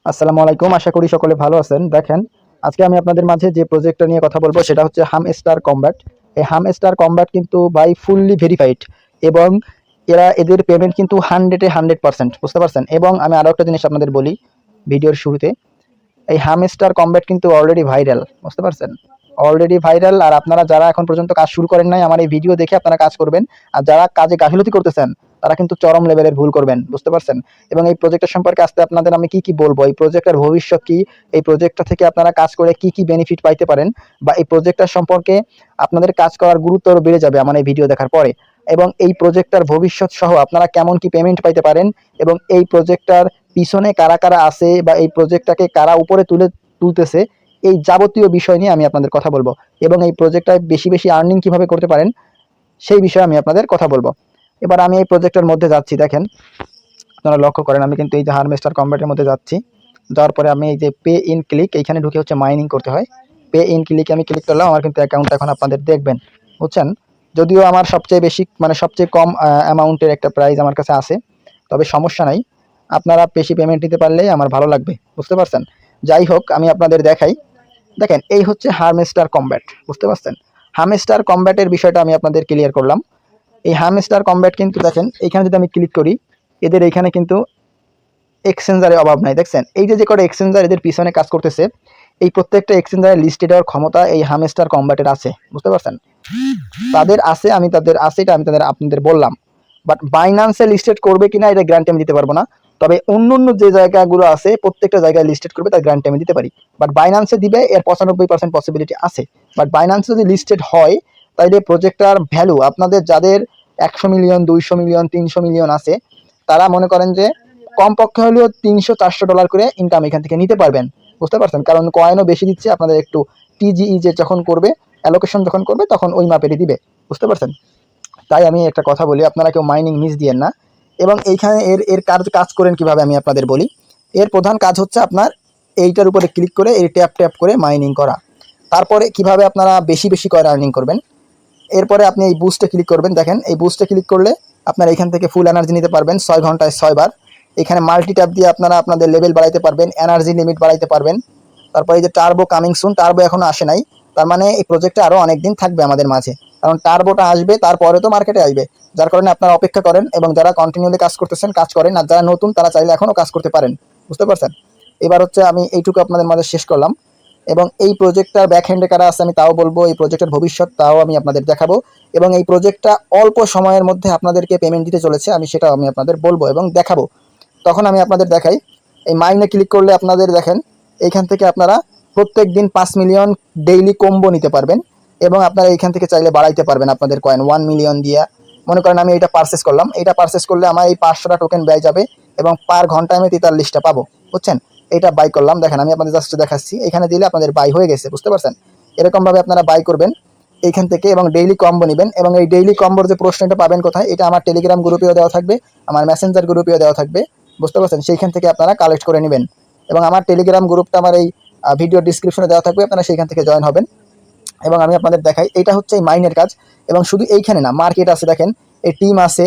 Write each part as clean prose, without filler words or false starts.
আসসালামু আলাইকুম। আশা করি সকলে ভালো আছেন। দেখেন, আজকে আমি আপনাদের মাঝে যে প্রজেক্টটা নিয়ে কথা বলবো সেটা হচ্ছে হামস্টার কমব্যাট। এই হামস্টার কমব্যাট কিন্তু ভাই ফুললি ভেরিফাইড এবং এদের পেমেন্ট কিন্তু 100 এ 100%, বুঝতে পারছেন? এবং আমি আরো একটা জিনিস আপনাদের বলি ভিডিওর শুরুতে, এই হামস্টার কমব্যাট কিন্তু অলরেডি ভাইরাল, বুঝতে পারছেন? Already viral. আর আপনারা যারা এখন পর্যন্ত কাজ শুরু করেন নাই, আমার এই ভিডিও দেখে আপনারা কাজ করবেন। আর যারা কাজে গাফিলতি করতেছেন তারা কিন্তু চরম লেভেলের ভুল করবেন, বুঝতে পারছেন? এবং এই প্রজেক্টের সম্পর্কে আজকে আপনাদের আমি কি কি বলবো, এই প্রজেক্টের ভবিষ্যৎ কি, এই প্রজেক্টটা থেকে আপনারা কাজ করে কি কি বেনিফিট পাইতে পারেন, বা এই প্রজেক্টটার সম্পর্কে আপনাদের কাজ করার গুরুত্ব আরো বেড়ে যাবে আমার এই ভিডিও দেখার পরে। এবং এই প্রজেক্টটার ভবিষ্যৎ সহ আপনারা কেমন কি পেমেন্ট পাইতে পারেন, এবং এই প্রজেক্টটার পিছনে কারা কারা আছে, বা এই প্রজেক্টটাকে কারা উপরে তুলতেছে, এই যাবতীয় বিষয় নিয়ে আমি আপনাদের কথা বলবো। এবং এই প্রজেক্টটায় বেশি বেশি আর্নিং কিভাবে করতে পারেন সেই বিষয়ে আমি আপনাদের কথা বলবো। এবার আমি এই প্রজেক্টের মধ্যে যাচ্ছি। দেখেন, আপনারা লক্ষ্য করেন আমি কিন্তু এই যে হারভেস্টার কমব্যাটের মধ্যে যাচ্ছি। যাওয়ার পরে আমি এই যে পে ইন ক্লিক, এইখানে ঢুকে হচ্ছে মাইনিং করতে হয়। পে ইন ক্লিকে আমি ক্লিক করলাম। আমার কিন্তু অ্যাকাউন্টটা এখন আপনাদের দেখবেন, বুঝছেন? যদিও আমার সবচেয়ে বেশি মানে সবচেয়ে কম অ্যামাউন্টের একটা প্রাইস আমার কাছে আছে, তবে সমস্যা নাই, আপনারা বেশি পেমেন্ট নিতে পারলেই আমার ভালো লাগবে, বুঝতে পারছেন? যাই হোক, আমি আপনাদের দেখাই। দেখেন, এই হচ্ছে হারভেস্টার কমব্যাট, বুঝতে পারছেন? হামস্টার কমব্যাটের বিষয়টা আমি আপনাদের ক্লিয়ার করলাম। এই হামস্টার কমব্যাট কিন্তু দেখেন, এইখানে যদি আমি ক্লিক করি, এদের এইখানে কিন্তু এক্সচেঞ্জারের অভাব নাই। দেখছেন, এই যে যে কটা এক্সচেঞ্জার এদের পিছনে কাজ করতেছে, এই প্রত্যেকটা এক্সচেঞ্জারের লিস্টে দেওয়ার ক্ষমতা এই হামস্টার কমব্যাটের আছে, বুঝতে পারছেন? তাদের আছে, আমি তাদের আছে, এটা আমি তাদের আপনাদের বললাম। বাট বাইন্যান্সে লিস্টেড করবে কিনা এটা গ্যারান্টি আমি দিতে পারবো না। তবে অন্য অন্য যে জায়গাগুলো আছে প্রত্যেকটা জায়গায় লিস্টেড করবে, তার গ্যারান্টি আমি দিতে পারি। বাট বাইন্যান্সে দিবে এর 95% পসিবিলিটি আছে। বাট বাইন্যান্সে যদি লিস্টেড হয়, তাইলে প্রজেক্টটার ভ্যালু আপনাদের যাদের 100 মিলিয়ন, 200 মিলিয়ন, 300 মিলিয়ন আছে, তারা মনে করেন যে কমপক্ষে হলেও $300-400 করে ইনকাম এখান থেকে নিতে পারবেন, বুঝতে পারছেন? কারণ কয়েনও বেশি দিচ্ছে আপনাদের, একটু টিজিই যে যখন করবে, অ্যালোকেশন যখন করবে তখন ওই মাপেরই দিবে, বুঝতে পারছেন? তাই আমি একটা কথা বলি, আপনারা কেউ মাইনিং মিস দিয়েন না। এবং এইখানে এর এর কাজ কাজ করেন কিভাবে আমি আপনাদের বলি। এর প্রধান কাজ হচ্ছে আপনার এইটার উপরে ক্লিক করে এই ট্যাপ ট্যাপ করে মাইনিং করা। তারপরে কিভাবে আপনারা বেশি বেশি কয়েন আর্নিং করবেন, এরপরে আপনি এই বুস্টে ক্লিক করবেন। দেখেন, এই বুস্টে ক্লিক করলে আপনারা এখান থেকে ফুল এনার্জি নিতে পারবেন 6 ঘন্টায় 6 বার। এখানে মাল্টি ট্যাপ দিয়ে আপনারা আপনাদের লেভেল বাড়াইতে পারবেন, এনার্জি লিমিট বাড়াইতে পারবেন। তারপরে এই যে টার্বো কামিং সুন, টার্বো এখনো আসে নাই, তার মানে এই প্রজেক্টটা আরও অনেক দিন থাকবে আমাদের মাঝে। কারণ টার্বোটা আসবে, তারপরে তো মার্কেটে আসবে। যার কারণে আপনারা অপেক্ষা করেন, এবং যারা কন্টিনিউলি কাজ করতেছেন কাজ করেন, আর যারা নতুন তারা চাইলে এখনও কাজ করতে পারেন, বুঝতে পারছেন? এবার হচ্ছে আমি এইটুকু আপনাদের মাঝে শেষ করলাম। এবং এই প্রজেক্টটার ব্যাক হ্যান্ডে কারা আছে আমি তাও বলবো, এই প্রজেক্টের ভবিষ্যৎ তাও আমি আপনাদের দেখাবো। এবং এই প্রজেক্টটা অল্প সময়ের মধ্যে আপনাদেরকে পেমেন্ট দিতে চলেছে, আমি সেটাও আমি আপনাদের বলবো এবং দেখাবো। তখন আমি আপনাদের দেখাই। এই মাইনে ক্লিক করলে আপনাদের দেখেন, এইখান থেকে আপনারা প্রত্যেক দিন 5 মিলিয়ন ডেইলি কম্বো নিতে পারবেন। এবং আপনারা এইখান থেকে চাইলে বাড়াইতে পারবেন আপনাদের কয়েন 1 মিলিয়ন দিয়ে। মনে করেন আমি এটা পারচেস করলাম, এটা পারচেস করলে আমার এই 500টা টোকেন ব্যয় যাবে, এবং পার ঘন্টায় আমি 43টা পাবো, বুঝছেন? এটা বাই করলাম। দেখেন, আমি আপনাদের জাস্ট দেখাচ্ছি, এখানে দিলে আপনাদের বাই হয়ে গেছে, বুঝতে পারছেন? এরকমভাবে আপনারা বাই করবেন এইখান থেকে, এবং ডেইলি কম্বো নেবেন। এবং এই ডেইলি কম্বোর যে প্রশ্নটা পাবেন কোথায়, এটা আমার টেলিগ্রাম গ্রুপেও দেওয়া থাকবে, আমার মেসেঞ্জার গ্রুপেও দেওয়া থাকবে, বুঝতে পারছেন? সেইখান থেকে আপনারা কালেক্ট করে নেবেন। এবং আমার টেলিগ্রাম গ্রুপটা আমার এই ভিডিও ডিসক্রিপশনে দেওয়া থাকবে, আপনারা সেইখান থেকে জয়েন হবেন। এবং আমি আপনাদের দেখাই, এটা হচ্ছে এই মাইনের কাজ। এবং শুধু এইখানে না, মার্কেট আছে দেখেন, এই টিম আছে,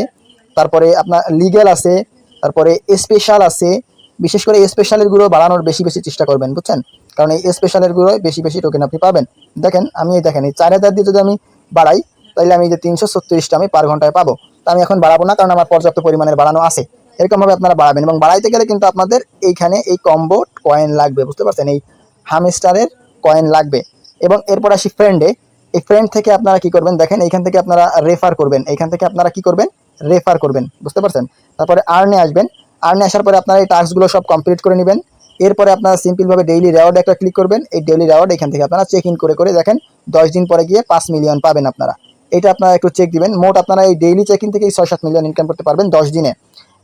তারপরে আপনার লিগ্যাল আছে, তারপরে স্পেশাল আছে। বিশেষ করে স্পেশালের গুলো বাড়ানোর বেশি বেশি চেষ্টা করবেন, বুঝছেন? কারণ এই স্পেশালের গুলোয় বেশি বেশি টোকেন আপনি পাবেন। দেখেন, আমি এই দেখেন এই 4000 দিয়ে যদি আমি বাড়াই, তাহলে আমি যে 336টা আমি পার ঘন্টায় পাবো। তা আমি এখন বাড়াবো না, কারণ আমার পর্যাপ্ত পরিমাণের বাড়ানো আছে। এরকমভাবে আপনারা বাড়াবেন, এবং বাড়াইতে গেলে কিন্তু আপনাদের এইখানে এই কম্বো কয়েন লাগবে, বুঝতে পারছেন? এই হামস্টারের কয়েন লাগবে। এবং এরপর আসি ফ্রেন্ডে। এই ফ্রেন্ড থেকে আপনারা কি করবেন, দেখেন এইখান থেকে আপনারা রেফার করবেন, এইখান থেকে আপনারা কি করবেন, রেফার করবেন, বুঝতে পারছেন? তারপরে আর্নে আসবেন। আর্নে আসার পরে আপনারা এই টাস্কগুলো সব কমপ্লিট করে নেবেন। এরপরে আপনারা সিম্পলভাবে ডেইলি রেওয়ার্ড একটা ক্লিক করবেন। এই ডেইলি রেওয়ার্ড এখান থেকে আপনারা চেক ইন করে করে দেখেন 10 দিন পরে গিয়ে 5 মিলিয়ন পাবেন আপনারা। এটা আপনারা একটু চেক দিবেন। মোট আপনারা এই ডেইলি চেক ইন থেকে 6-7 মিলিয়ন ইনকাম করতে পারবেন 10 দিনে।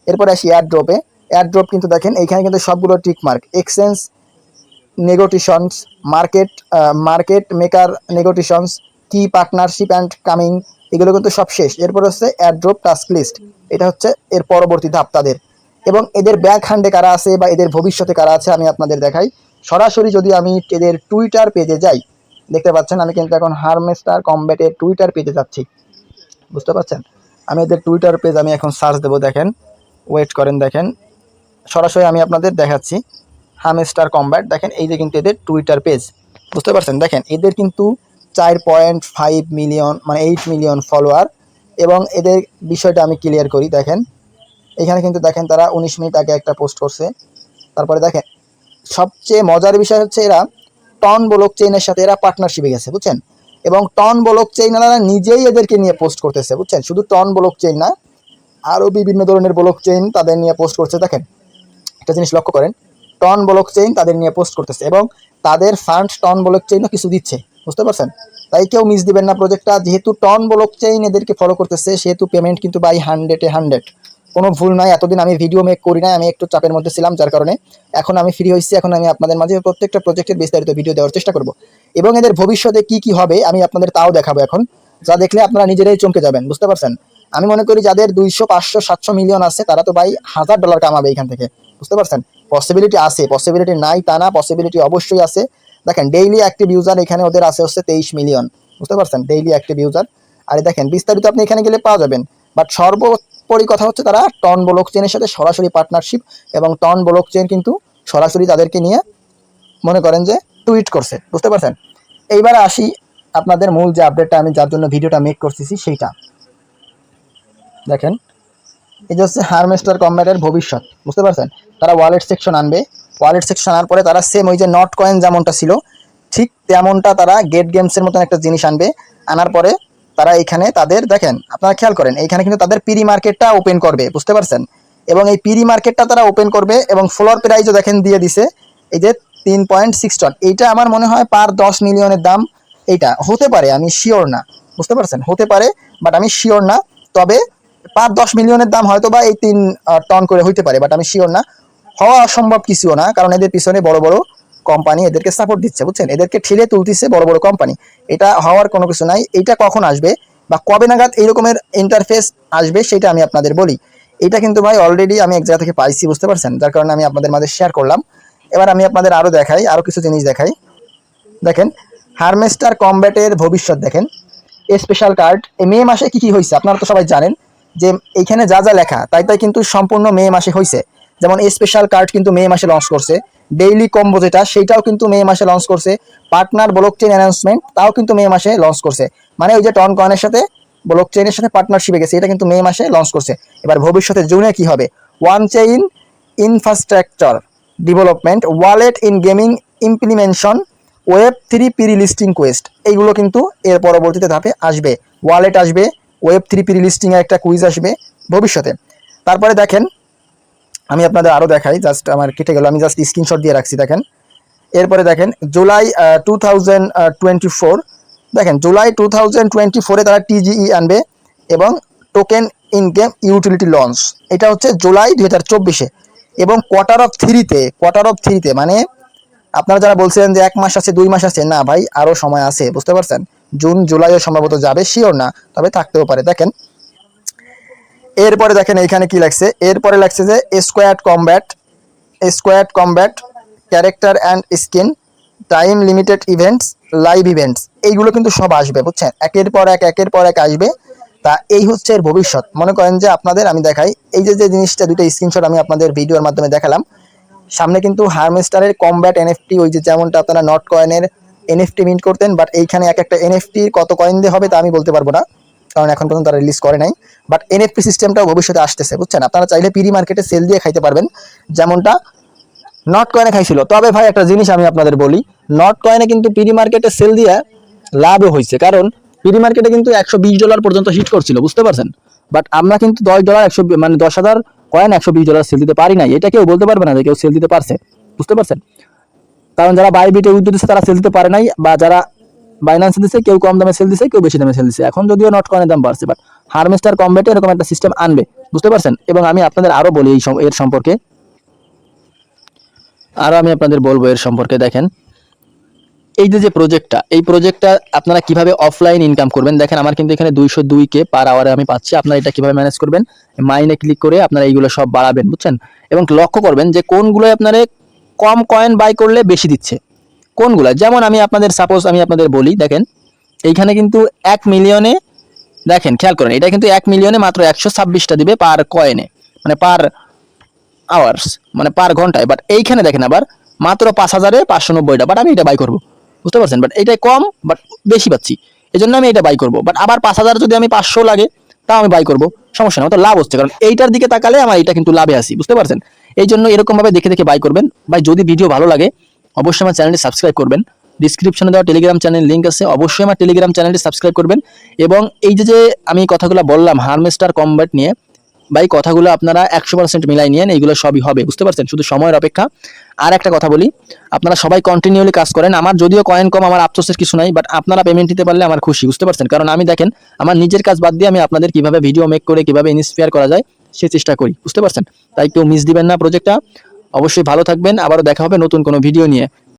এরপরে আসি এয়ার ড্রপে। এয়ার ড্রপ কিন্তু দেখেন এইখানে কিন্তু সবগুলো tick mark, exchange negotiations, market maker negotiations, কি পার্টনারশিপ অ্যান্ড কামিং, এগুলো কিন্তু সব শেষ। এরপর হচ্ছে অ্যাড্রপ টাস্ক লিস্ট, এটা হচ্ছে এর পরবর্তী ধাপ তাদের। এবং এদের ব্যাক হ্যান্ডে কারা আছে বা এদের ভবিষ্যতে কারা আছে আমি আপনাদের দেখাই। সরাসরি যদি আমি এদের টুইটার পেজে যাই, দেখতে পাচ্ছেন আমি কিন্তু এখন হারভেস্টার কমব্যাটের টুইটার পেজে যাচ্ছি, বুঝতে পারছেন? আমি এদের টুইটার পেজ আমি এখন সার্চ দেবো। দেখেন, ওয়েট করেন, দেখেন সরাসরি আমি আপনাদের দেখাচ্ছি। Hamster combat. দেখেন এই যে কিন্তু এদের টুইটার পেজ, বুঝতে পারছেন। দেখেন এদের কিন্তু 4.5 মিলিয়ন মানে 8 মিলিয়ন ফলোয়ার। এবং এদের বিষয়টা আমি ক্লিয়ার করি। দেখেন এখানে কিন্তু দেখেন তারা 19 মিনিট আগে একটা পোস্ট করছে। তারপরে দেখেন সবচেয়ে মজার বিষয় হচ্ছে এরা টন ব্লক চেইনের সাথে এরা পার্টনারশিপে গেছে, বুঝছেন। এবং টন ব্লক চেইনাররা নিজেই এদেরকে নিয়ে পোস্ট করতেছে, বুঝছেন। শুধু টন ব্লক চেইন না, আরও বিভিন্ন ধরনের ব্লক চেইন তাদের নিয়ে পোস্ট করছে। দেখেন একটা জিনিস লক্ষ্য করেন, টন ব্লক চেইন তাদের নিয়ে পোস্ট করতেছে এবং তাদের ফান্ড টন ব্লক চেইনও কিছু দিচ্ছে, বুঝতে পারছেন। তাই কেউ মিস দিবেন না প্রজেক্টটা। যেহেতু টন ব্লক চেইন এদেরকে ফলো করতেছে সেহেতু পেমেন্ট কিন্তু বাই 100-এ 100, কোনো ভুল নাই। এতদিন আমি ভিডিও মেক করি নাই, আমি একটু চাপের মধ্যে ছিলাম, যার কারণে এখন আমি ফ্রি হয়েছি। এখন আমি আপনাদের মাঝে প্রত্যেকটা প্রজেক্টের বিস্তারিত ভিডিও দেওয়ার চেষ্টা করব এবং এদের ভবিষ্যতে কি কি হবে আমি আপনাদের তাও দেখাবো এখন, যা দেখলে আপনারা নিজেরাই চমকে যাবেন, বুঝতে পারছেন। আমি মনে করি যাদের 200, 500, 700 মিলিয়ন আছে তারা তো ভাই $1000 কামাবে এখান থেকে, বুঝতে পারছেন। পসিবিলিটি আছে, পসিবিলিটি নাই তা না, পসিবিলিটি অবশ্যই আছে। দেখেন ডেইলি অ্যাক্টিভ ইউজার এখানে ওদের আছে হচ্ছে 23 মিলিয়ন, বুঝতে পারছেন, ডেইলি অ্যাক্টিভ ইউজার। আর দেখেন বিস্তারিত আপনি এখানে গেলে পাওয়া যাবেন। বাট সর্বোপরি কথা হচ্ছে তারা টন ব্লক চেইনের সাথে সরাসরি পার্টনারশিপ, এবং টন ব্লক চেইন কিন্তু সরাসরি তাদেরকে নিয়ে মনে করেন যে টুইট করছে, বুঝতে পারছেন। এইবার আসি আপনাদের মূল যে আপডেটটা আমি যার জন্য ভিডিওটা মেক করতেছি সেইটা দেখেন। এই যে হচ্ছে হারমেস্টার কম্ব্যাটের ভবিষ্যৎ, বুঝতে পারছেন। তারা ওয়ালেট সেকশন আনবে, ওয়ালেট সেকশন আনার পরে তারা সেম ওই যে নট কয়েন যেমনটা ছিল ঠিক তেমনটা তারা গেট গেমসের মতন একটা জিনিস আনবে। আনার পরে তারা এখানে তাদের দেখেন আপনারা খেয়াল করেন এইখানে কিন্তু তাদের পিরি মার্কেটটা ওপেন করবে, বুঝতে পারছেন। এবং এই পিরি মার্কেটটা তারা ওপেন করবে এবং ফ্লোর প্রাইসও দেখেন দিয়ে দিছে এই যে 3.6 টন। এইটা আমার মনে হয় পার 10 মিলিয়নের দাম। এইটা হতে পারে, আমি শিওর না, বুঝতে পারছেন, হতে পারে, বাট আমি শিওর না। তবে পার 10 মিলিয়নের দাম হয়তো বা এই 3 টন করে হইতে পারে, বাট আমি শিওর না। হওয়া অসম্ভব কিছুও না, কারণ এদের পিছনে বড় বড় কোম্পানি এদেরকে সাপোর্ট দিচ্ছে, বুঝছেন, এদেরকে ঠেলে তুলতেছে বড় বড় কোম্পানি। এটা হওয়ার কোনো কিছু নাই। এইটা কখন আসবে বা কবে নাগাদ এই রকমের ইন্টারফেস আসবে সেটা আমি আপনাদের বলি। এটা কিন্তু ভাই অলরেডি আমি এক জায়গা থেকে পাইছি, বুঝতে পারছেন, যার কারণে আমি আপনাদের মাঝে শেয়ার করলাম। এবার আমি আপনাদের আরও দেখাই, আরও কিছু জিনিস দেখাই। দেখেন হারমেস্টার কমব্যাটের ভবিষ্যৎ দেখেন। স্পেশাল কার্ড এই মে মাসে কি কি হয়েছে আপনারা তো সবাই জানেন, যে এইখানে যা যা লেখা তাই তাই কিন্তু সম্পূর্ণ মে মাসে হয়েছে। যেমন স্পেশাল কার্ড কিন্তু মে মাসে লঞ্চ করছে, ডেইলি কম্বো যেটা সেইটাও কিন্তু মে মাসে লঞ্চ করছে, পার্টনার ব্লক চেইন অ্যানাউন্সমেন্ট তাও কিন্তু মে মাসে লঞ্চ করছে। মানে ওই যে টন কয়েনের সাথে ব্লক চেইনের সাথে পার্টনারশিপে গেছে, এটা কিন্তু মে মাসে লঞ্চ করছে। এবার ভবিষ্যতে জুনে কি হবে, one chain infrastructure development, wallet in gaming implementation, web 3 pre listing Quest, এইগুলো কিন্তু এর পরবর্তীতে ধাপে আসবে। ওয়ালেট আসবে, ওয়েব 3 প্রি লিস্টিংয়ের একটা কুইজ আসবে ভবিষ্যতে। তারপরে দেখেন আমি আপনাদের আরও দেখাই, জাস্ট আমার কেটে গেল, আমি জাস্ট স্ক্রিনশট দিয়ে রাখছি। দেখেন এরপরে দেখেন জুলাই 2024, দেখেন জুলাই 2024-এ তারা টিজিই আনবে এবং token in game utility launch, এটা হচ্ছে জুলাই 2024-এ। এবং কোয়ার্টার অফ থ্রিতে মানে আপনারা যারা বলছিলেন যে 1 মাস আছে 2 মাস আছে, না ভাই আরও সময় আছে, বুঝতে পারছেন। জুন জুলাইও সম্ভবত যাবে, শিওর না, তবে থাকতেও পারে। দেখেন এরপরে দেখেন এইখানে কি লাগছে, এরপরে লাগছে যে squad combat character and skin, time limited events, live events, এইগুলো কিন্তু সব আসবে, বুঝছেন, একের পর এক আসবে। তা এই হচ্ছে এর ভবিষ্যৎ। মনে করেন যে আপনাদের আমি দেখাই, এই যে যে জিনিসটা দুটো স্ক্রিনশট আমি আপনাদের ভিডিওর মাধ্যমে দেখালাম। সামনে কিন্তু হারমেস্টারের কমব্যাট এনএফটি ওই যে যেমনটা আপনারা নট কয়েনের এনএফটি মিন্ট করতেন, বাট এইখানে এক একটা এনএফটি কত কয়েন দিয়ে হবে তা আমি বলতে পারবো না, কারণ এখন পর্যন্ত তারা রিলিজ করে নাই। বাট এনএফটি সিস্টেমটাও ভবিষ্যতে আসতেছে, বুঝছেন। আপনারা চাইলে পিরি মার্কেটে সেল দিয়ে খাইতে পারবেন, যেমনটা নট কয়েনে খাইছিল। তবে ভাই একটা জিনিস আমি আপনাদের বলি, নট কয়েনে কিন্তু পিরি মার্কেটে সেল দিয়ে লাভও হয়েছে, কারণ পিরি মার্কেটে কিন্তু $120 পর্যন্ত হিট করছিল, বুঝতে পারছেন। বাট আমরা কিন্তু $10 100 মানে 10,000 কয়েন $120 সেল দিতে পারি নাই, এটা কেউ বলতে পারবে না যে কেউ সেল দিতে পারছে, বুঝতে পারছেন। কারণ যারা বাইবিটে উইথড্র দিচ্ছে তারা সেল দিতে পারে নাই, বা যারা বাইন্যান্সে দিচ্ছে কেউ কম দামে সেল দিচ্ছে, কেউ বেশি দামে সেল দিচ্ছে। এখন যদিও নট কয়েনের দাম বাড়ছে, বাট হারমেস্টার কমব্যাটে এরকম একটা সিস্টেম আনবে, বুঝতে পারছেন। এবং আমি আপনাদের আরও বলি এর সম্পর্কে, আরও আমি আপনাদের বলবো এর সম্পর্কে। দেখেন এই যে প্রজেক্টটা, এই প্রজেক্টটা আপনারা কিভাবে অফলাইন ইনকাম করবেন। দেখেন আমার কিন্তু এখানে 202K পার আওয়ারে আমি পাচ্ছি। আপনারা এটা কিভাবে ম্যানেজ করবেন, মাইনে ক্লিক করে আপনারা এইগুলো সব বাড়াবেন, বুঝছেন। এবং লক্ষ্য করবেন যে কোনগুলো আপনারা কম কয়েন বাই করলে বেশি দিচ্ছে, কোনগুলো। যেমন আমি আপনাদের বলি, দেখেন এইখানে কিন্তু 1 মিলিয়নে, দেখেন খেয়াল করেন, এটা কিন্তু 1 মিলিয়নে মাত্র 126টা দিবে পার কয়েনে, মানে পার আওয়ার্স, মানে পার ঘন্টায়। বাট এইখানে দেখেন আবার মাত্র 5,590টা, বাট আমি এটা বাই করবো, বুঝতে পারছেন? বাট এটাই কম, বাট বেশি পাচ্ছি, এই জন্য আমি এটা বাই করবো। বাট আবার 5,000 যদি আমি 500 লাগে তাও আমি বাই করবো, সমস্যা নেই, আমার তো লাভ হচ্ছে, কারণ এইটার দিকে তাকালে আমার এটা কিন্তু লাভে আছি, বুঝতে পারছেন? এই জন্য এরকম ভাবে দেখে দেখে বাই করবেন ভাই। যদি ভিডিও ভালো লাগে অবশ্যই আমার চ্যানেলটি সাবস্ক্রাইব করবেন। ডিসক্রিপশনে দেওয়া টেলিগ্রাম চ্যানেল লিঙ্ক আছে, অবশ্যই আমার টেলিগ্রাম চ্যানেলটি সাবস্ক্রাইব করবেন। এবং এই যে যে আমি কথাগুলো বললাম হারভেস্টার কম্ব্যাট নিয়ে, ভাই কথাগুলো আপনারা 100% মিলাই নিয়েন, এইগুলো সবই হবে, বুঝতে পারছেন? শুধু সময়ের অপেক্ষা। আর একটা কথা বলি, আপনারা সবাই কন্টিনিউলি কাজ করেন, আমার যদিও কয়েন কম, আমার আফসোসের কিছু নাই, বাট আপনারা পেমেন্ট দিতে পারলে আমার খুশি, বুঝতে পারছেন? কারণ আমি দেখেন আমার নিজের কাজ বাদ দিয়ে আমি আপনাদের কিভাবে ভিডিও মেক করে কিভাবে ইন্সপায়ার করা যায় সে চেষ্টা করি, বুঝতে পারছেন? তাই কেউ মিস দিবেন না প্রজেক্টটা। অবশ্যই ভালো থাকবেন, আবারও দেখা হবে নতুন কোনো ভিডিও নিয়ে।